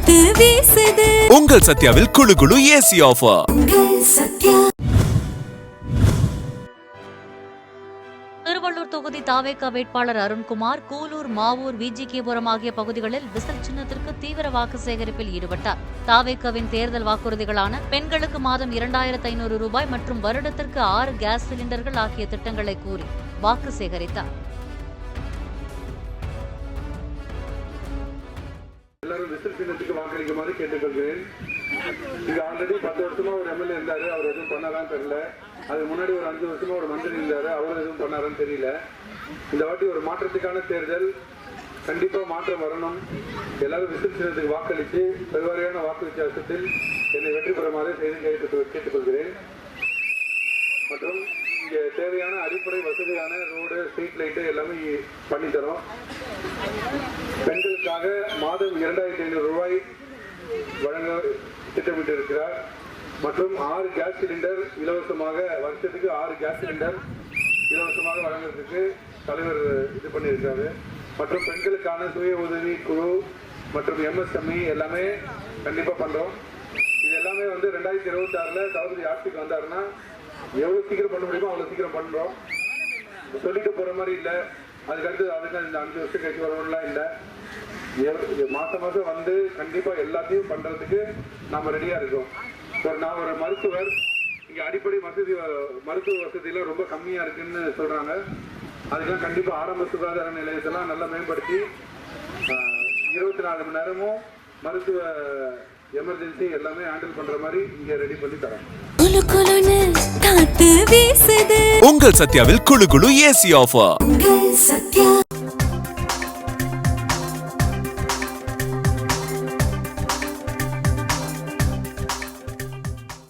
காத்து வீசுது. உங்கள் சத்யாவில் குளு குளு ஏசி ஆஃபர். திருவள்ளூர் தொகுதி தாவேகா வேட்பாளர் அருண்குமார் கூலூர், மாவூர், விஜிகேபுரம் ஆகிய பகுதிகளில் விசில் சின்னத்திற்கு தீவிர வாக்கு சேகரிப்பில் ஈடுபட்டார். தாவேகாவின் தேர்தல் வாக்குறுதிகளான பெண்களுக்கு மாதம் 2500 ரூபாய் மற்றும் வருடத்திற்கு 6 கேஸ் சிலிண்டர்கள் ஆகிய திட்டங்களை கூறி வாக்கு சேகரித்தார். எல்லாரும் விசில் சின்னத்துக்கு வாக்களிக்குமாறு கேட்டுக்கொள்கிறேன். இங்க ஆல்ரெடி 10 வருஷமா ஒரு எம்எல்ஏ இருந்தாரு, அவர் எதுவும் பண்ணாரான்னு தெரியல. அதுக்கு முன்னாடி ஒரு 5 வருஷமா ஒரு மந்திரி இருந்தாரு, அவர் எதுவும் பண்ணாரான்னு தெரியல. இந்த வாட்டி ஒரு மாற்றத்துக்கான தேர்தல், கண்டிப்பா மாற்றம் வரணும். எல்லாரும் விசில் சின்னத்துக்கு வாக்களித்து பெருவாரியான வாக்கு வித்தியாசத்தில் என்னை வெற்றி பெறுமாறு செய்து கேட்டுக்கொள்கிறேன். மற்றும் இங்க தேவையான அடிப்படை வசதியான ரோடு, ஸ்ட்ரீட் லைட்டு எல்லாமே பண்ணித்தரோம். பெண்களுக்காக மாதம் 2500 ரூபாய் வழங்க திட்டமிட்டு இருக்கிறார். மற்றும் 6 கேஸ் சிலிண்டர் இலவசமாக, வருஷத்துக்கு 6 கேஸ் சிலிண்டர் இலவசமாக வழங்குறதுக்கு தலைவர் இது பண்ணியிருக்காரு. மற்றும் பெண்களுக்கான சுய உதவி குழு மற்றும் எம்எஸ்எம்இ எல்லாமே கண்டிப்பா பண்றோம். இது எல்லாமே 2026 தளபதி ஆட்சிக்கு வந்தாருன்னா எவ்வளவு சீக்கிரம் பண்ண முடியுமோ அவ்வளவு சீக்கிரம் பண்றோம். சொல்லிட்டு போற மாதிரி இல்லை. அதுக்கு இந்த 5 வருஷம் கழிச்சு வரலாம் இல்லை. மாசம் வந்து கண்டிப்பா எல்லாத்தையும் பண்றதுக்கு நாம ரெடியா இருக்கோம். நான் ஒரு மருத்துவர், இங்க அடிப்படை மருத்துவ வசதியெல்லாம் ரொம்ப கம்மியா இருக்குன்னு சொல்றாங்க. அதுக்கெல்லாம் கண்டிப்பா ஆரம்ப சுகாதார நிலையத்தெல்லாம் நல்லா மேம்படுத்தி 24 மணி நேரமும் மருத்துவ எமர்ஜென்சி எல்லாமே ஹேண்டில் பண்ற மாதிரி இங்க ரெடி பண்ணி தரோம். காத்து வீசுது. உங்கள் சத்யாவில் குளு குளு ஏசி ஆஃபர். சத்யா.